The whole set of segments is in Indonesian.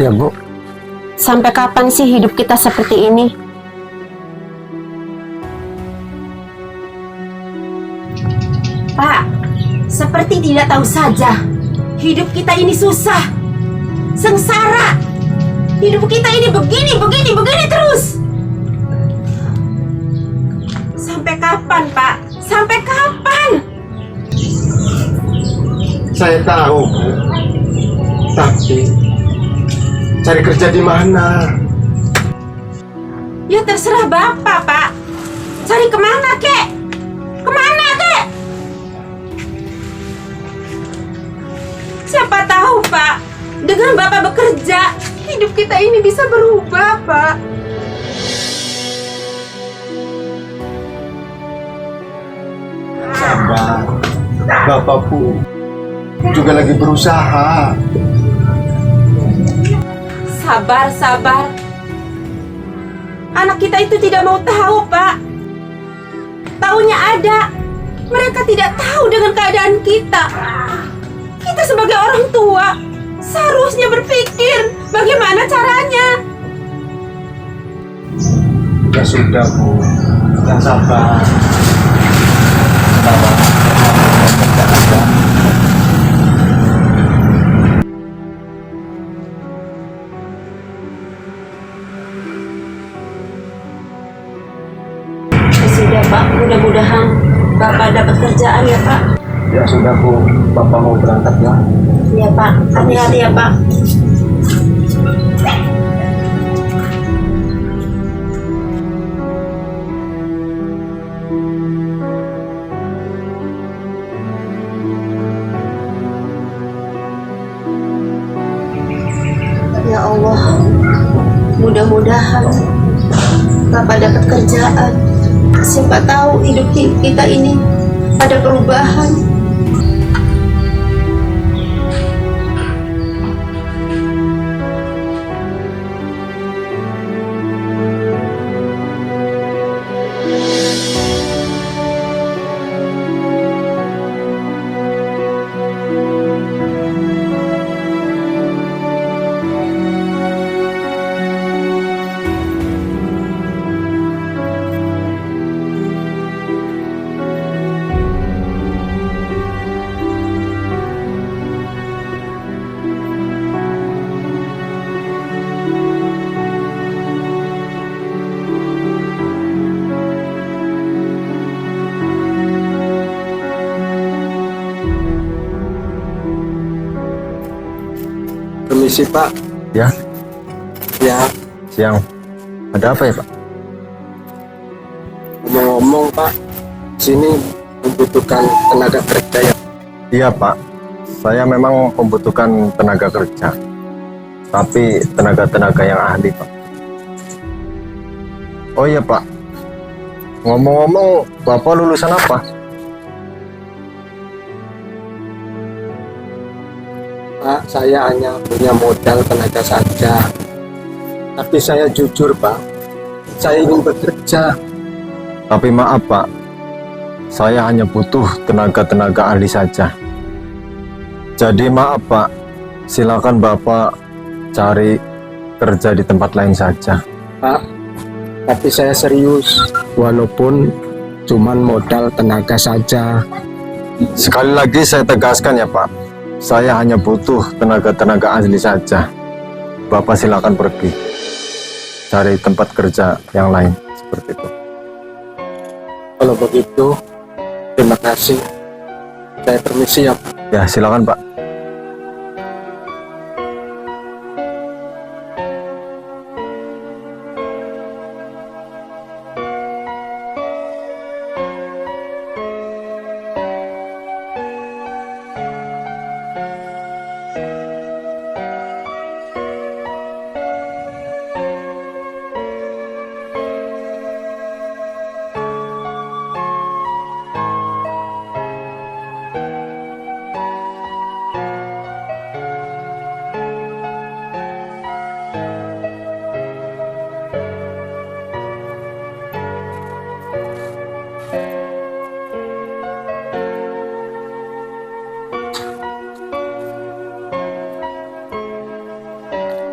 Ya, Bu. Sampai kapan sih hidup kita seperti ini? Pak, seperti tidak tahu saja. Hidup kita ini susah. Sengsara. Hidup kita ini begini terus. Sampai kapan, Pak? Sampai kapan? Saya tahu, Bu. Tapi cari kerja di mana? Ya terserah Bapak, Pak. Cari kemana, kek? Kemana, kek? Siapa tahu, Pak, dengan Bapak bekerja, hidup kita ini bisa berubah, Pak. Sabar. Bapak Bu juga lagi berusaha. Sabar. Anak kita itu tidak mau tahu, Pak. Taunya ada. Mereka tidak tahu dengan keadaan kita. Kita sebagai orang tua seharusnya berpikir bagaimana caranya. Ya sudah, Bu. Yang sabar. Sabar. Kerja aja. Ya sudah, Pak. Mudah-mudahan Bapak dapat kerjaan ya, Pak. Ya sudah, Bu. Bapak mau berangkat ya. Iya, Pak. Hati-hati ya, Pak. Ya Allah, mudah-mudahan Bapak dapat kerjaan. Siapa tahu hidup kita ini ada perubahan. Permisi, Pak. Ya, Ya, siang. Ada apa ya, Pak? ngomong-ngomong, Pak, sini membutuhkan tenaga kerja ya. Iya, Pak. Saya memang membutuhkan tenaga kerja. Tapi tenaga-tenaga yang ahli, Pak. Oh iya, Pak. Ngomong-ngomong, Bapak lulusan apa? Pak, saya hanya punya modal tenaga saja. Tapi saya jujur, Pak. Saya ingin bekerja. Tapi maaf, Pak. Saya hanya butuh tenaga-tenaga ahli saja. Jadi maaf, Pak. Silakan Bapak cari kerja di tempat lain saja. Pak, tapi saya serius. Walaupun cuman modal tenaga saja. Sekali lagi saya tegaskan ya, Pak. Saya hanya butuh tenaga-tenaga ahli saja. Bapak silakan pergi. Cari tempat kerja yang lain seperti itu. Kalau begitu, terima kasih. Saya permisi ya, Pak. Ya, silakan, Pak.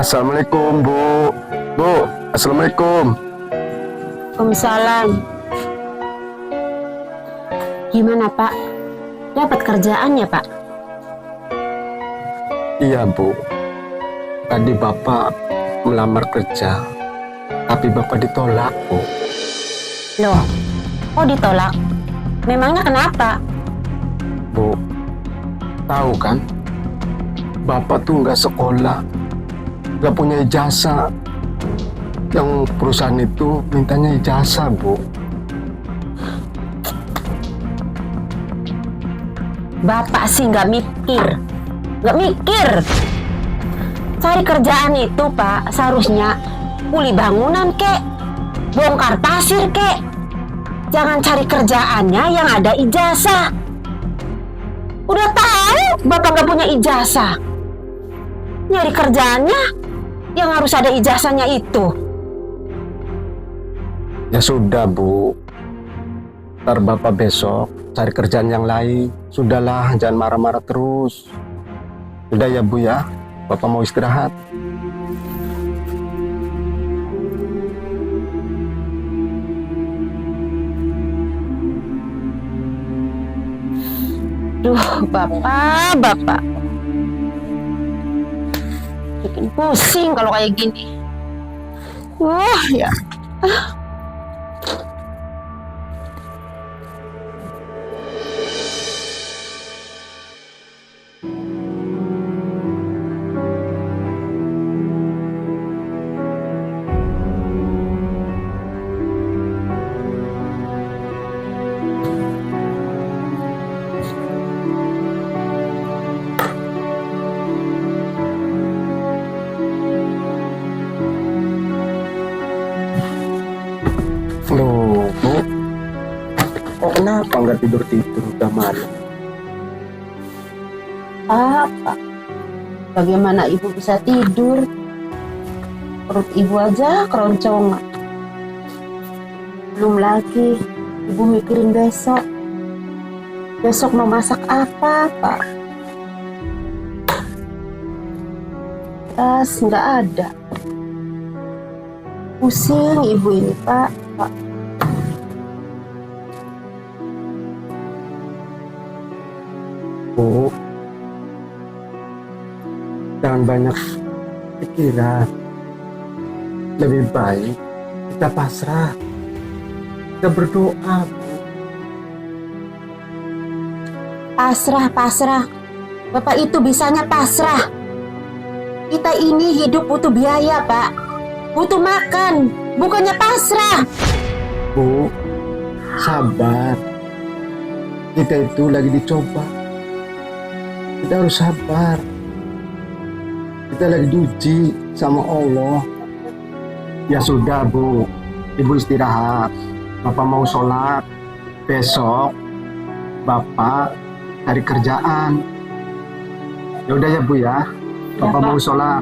Assalamualaikum, Bu. Bu, Assalamualaikum. Waalaikumsalam. Gimana Pak? Dapat kerjaan ya Pak? Iya, Bu. Tadi Bapak melamar kerja, tapi Bapak ditolak, Bu. Loh, kok ditolak? Memangnya kenapa? Bu, tahu kan? Bapak tuh nggak sekolah, nggak punya ijazah. Yang perusahaan itu mintanya ijazah, Bu. Bapak sih nggak mikir. Cari kerjaan itu Pak, seharusnya kuli bangunan kek, bongkar pasir kek. Jangan cari kerjaannya yang ada ijazah. Udah tahu Bapak nggak punya ijazah, nyari kerjaannya yang harus ada ijazahnya itu. Ya sudah, Bu. Ntar Bapak besok cari kerjaan yang lain. Sudahlah, jangan marah-marah terus. Udah ya, Bu ya. Bapak mau istirahat. Duh, Bapak. Bikin pusing kalau kayak gini. Wah, ya. Loh, Bu. Kok kenapa nggak tidur-tidur udah malam? Apa? Bagaimana ibu bisa tidur? Perut ibu aja keroncongan. Belum lagi ibu mikirin besok. Besok mau masak apa, Pak? Gas nggak ada. Pusing ibu ini, Pak. Bu, jangan banyak pikiran. Lebih baik kita pasrah. Kita berdoa. Pasrah. Bapak itu bisanya pasrah. Kita ini hidup butuh biaya, Pak. Butuh makan, bukannya pasrah. Bu, sabar. Kita itu lagi dicoba. Kita harus sabar. Kita lagi diuji sama Allah. Ya sudah, Bu. Ibu istirahat. Bapak mau sholat. Besok Bapak cari kerjaan. Ya udah ya, Bu ya. Bapak Pak. mau sholat.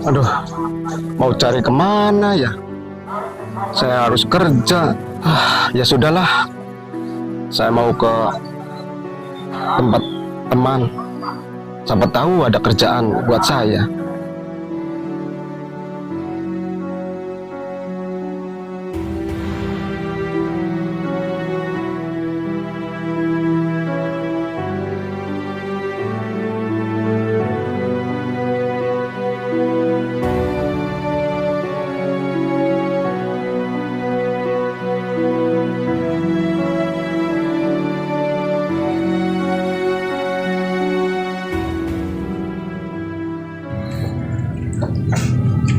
Aduh, mau cari kemana ya? Saya harus kerja. Ya sudahlah. Saya mau ke tempat teman. Siapa tahu ada kerjaan buat saya.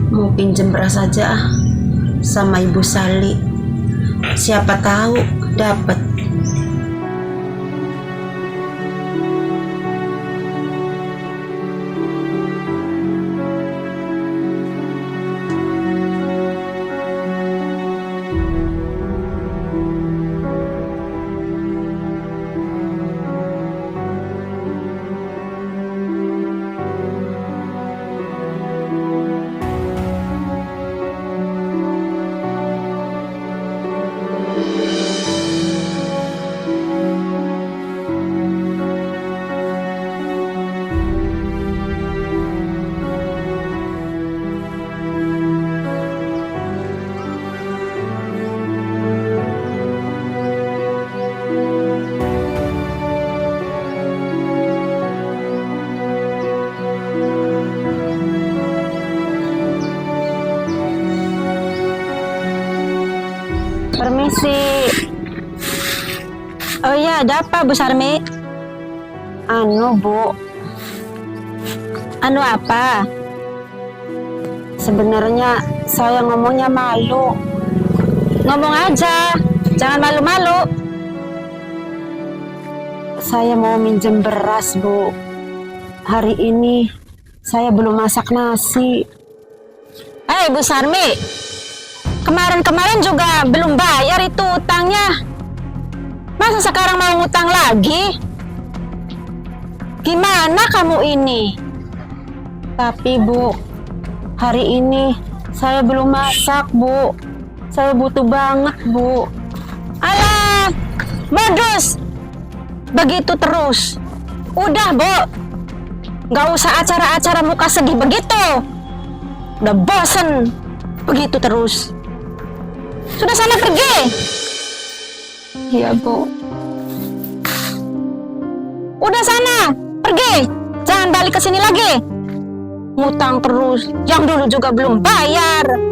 Mau pinjem beras saja sama Ibu Sali. Siapa tahu dapat. Oh iya, ada apa Bu Sarmi? Bu. Apa? Sebenarnya saya ngomongnya malu. Ngomong aja, jangan malu-malu. Saya mau minjem beras, Bu. Hari ini saya belum masak nasi. Bu Sarmi, kemarin juga belum bayar itu utangnya. Masa sekarang mau ngutang lagi? Gimana kamu ini? Tapi Bu, hari ini saya belum masak, Bu. Saya butuh banget, Bu. Alah, modus. Begitu terus. Udah, Bu. Nggak usah acara-acara muka sedih begitu. Udah bosen. Begitu terus. Sudah sana pergi. Iya, Bu. Udah sana, pergi. Jangan balik ke sini lagi. Ngutang terus, yang dulu juga belum bayar.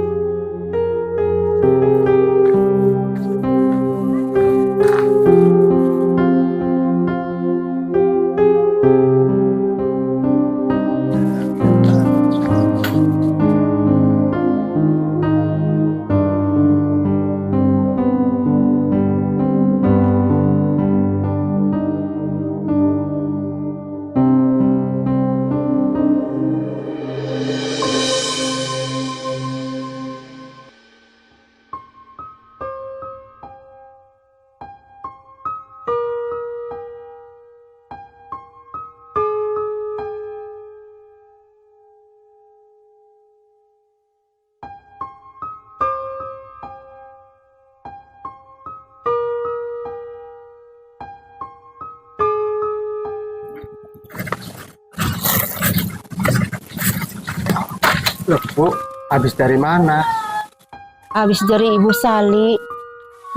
Loh, Bu, habis dari mana? Habis dari Ibu Sali.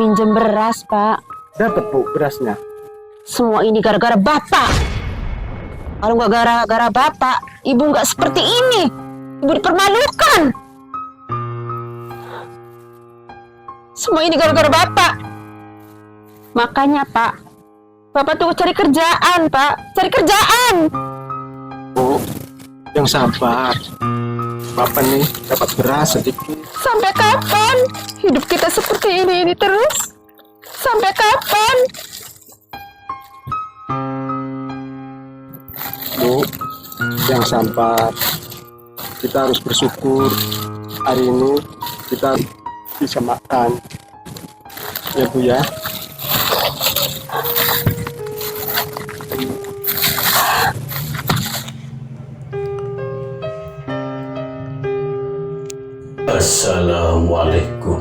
Minjem beras, Pak. Dapat, Bu, berasnya. Semua ini gara-gara Bapak. Kalau nggak gara-gara Bapak, Ibu nggak seperti ini. Ibu dipermalukan. Semua ini gara-gara Bapak. Makanya, Pak, Bapak tuh cari kerjaan, Pak. Cari kerjaan. Bu, yang sabar. Bapak nih dapat beras sedikit. Sampai kapan hidup kita seperti ini terus? Sampai kapan? Bu, yang sabar. Kita harus bersyukur. Hari ini kita bisa makan. Ya, Bu ya. Assalamualaikum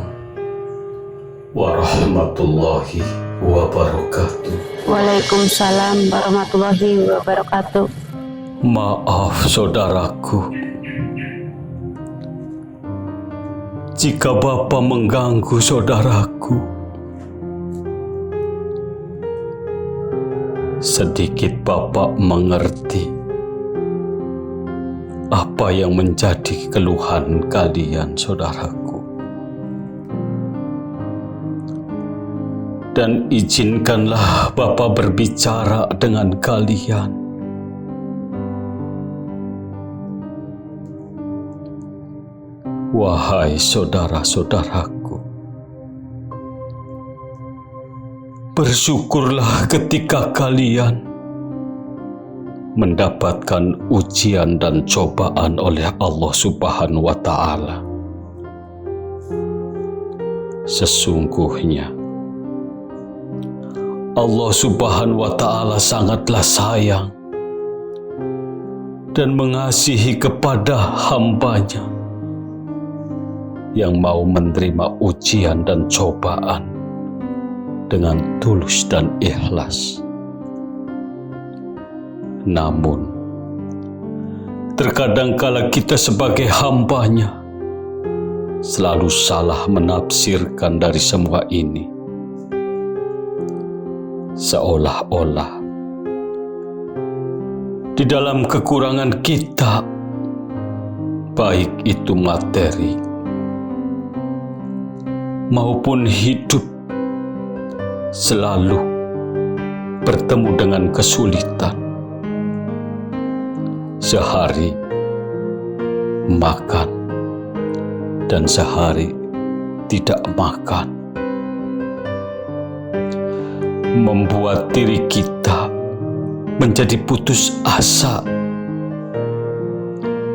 warahmatullahi wabarakatuh. Waalaikumsalam warahmatullahi wabarakatuh. Maaf saudaraku, jika Bapak mengganggu saudaraku. Sedikit Bapak mengerti apa yang menjadi keluhan kalian, saudaraku. Dan izinkanlah Bapak berbicara dengan kalian. Wahai saudara-saudaraku, bersyukurlah ketika kalian mendapatkan ujian dan cobaan oleh Allah Subhanahu wa Ta'ala. Sesungguhnya Allah Subhanahu wa Ta'ala sangatlah sayang dan mengasihi kepada hamba-Nya yang mau menerima ujian dan cobaan dengan tulus dan ikhlas. Namun, terkadang kala kita sebagai hamba-Nya selalu salah menafsirkan dari semua ini. Seolah-olah di dalam kekurangan kita, baik itu materi maupun hidup selalu bertemu dengan kesulitan. Sehari makan dan sehari tidak makan, membuat diri kita menjadi putus asa,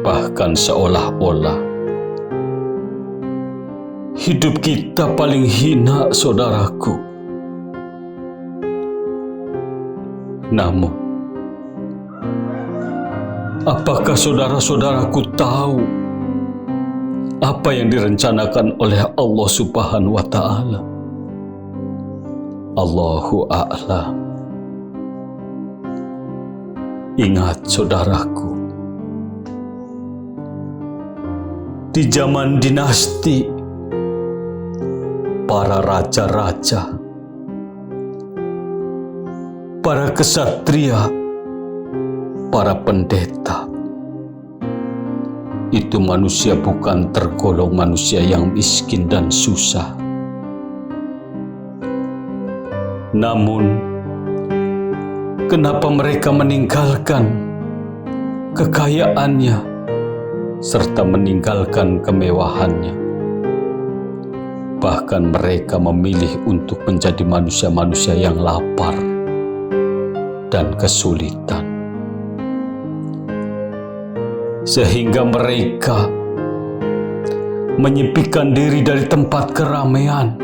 bahkan seolah-olah hidup kita paling hina, saudaraku. Namun, apakah saudara-saudaraku tahu apa yang direncanakan oleh Allah Subhanahu wa Ta'ala? Allahu a'lam. Ingat, saudaraku, di zaman dinasti, para raja-raja, para kesatria, para pendeta, itu manusia bukan tergolong manusia yang miskin dan susah. Namun, kenapa mereka meninggalkan kekayaannya serta meninggalkan kemewahannya? Bahkan mereka memilih untuk menjadi manusia-manusia yang lapar dan kesulitan. Sehingga mereka menyepikan diri dari tempat keramaian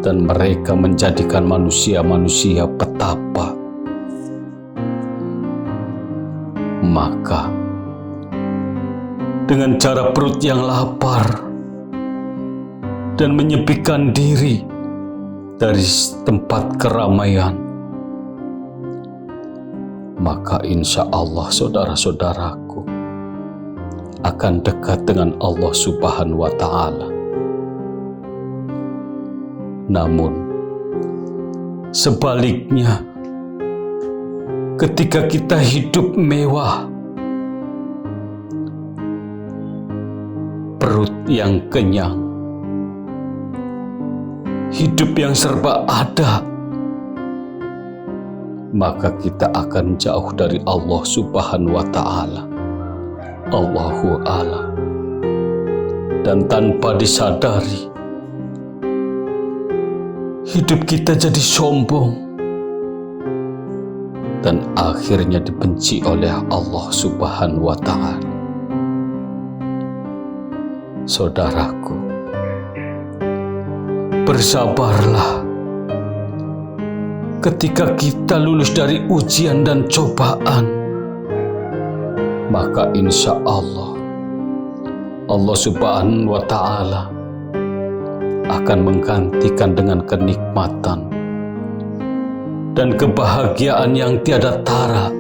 dan mereka menjadikan manusia-manusia petapa. Maka dengan cara perut yang lapar dan menyepikan diri dari tempat keramaian, maka insya Allah saudara-saudaraku akan dekat dengan Allah Subhanahu wa Ta'ala. Namun sebaliknya, ketika kita hidup mewah, perut yang kenyang, hidup yang serba ada, maka kita akan jauh dari Allah Subhanahu wa Ta'ala. Allahu a'lam. Dan tanpa disadari, hidup kita jadi sombong dan akhirnya dibenci oleh Allah Subhanahu wa Ta'ala. Saudaraku, bersabarlah ketika kita lulus dari ujian dan cobaan, maka insya Allah Allah Subhanahu wa Ta'ala akan menggantikan dengan kenikmatan dan kebahagiaan yang tiada tara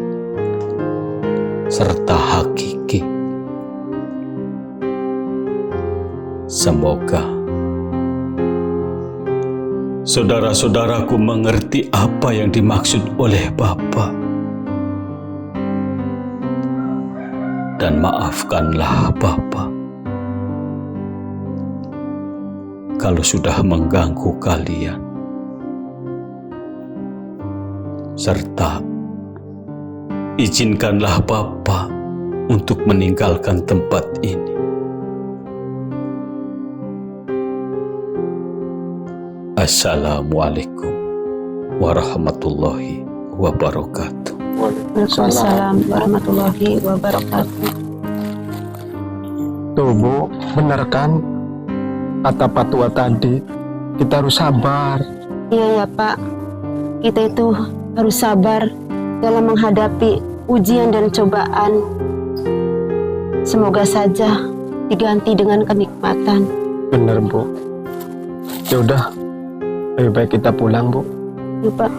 serta hakiki. Semoga saudara-saudaraku mengerti apa yang dimaksud oleh Bapa, dan maafkanlah Bapa kalau sudah mengganggu kalian, serta izinkanlah Bapa untuk meninggalkan tempat ini. Assalamualaikum warahmatullahi wabarakatuh. Waalaikumsalam warahmatullahi wabarakatuh. Tuh Bu, benar kan kata Pak Tua tadi, kita harus sabar. Iya ya Pak, kita itu harus sabar dalam menghadapi ujian dan cobaan. Semoga saja diganti dengan kenikmatan. Bener Bu. Ya udah, lebih baik kita pulang Bu. Ya Pak.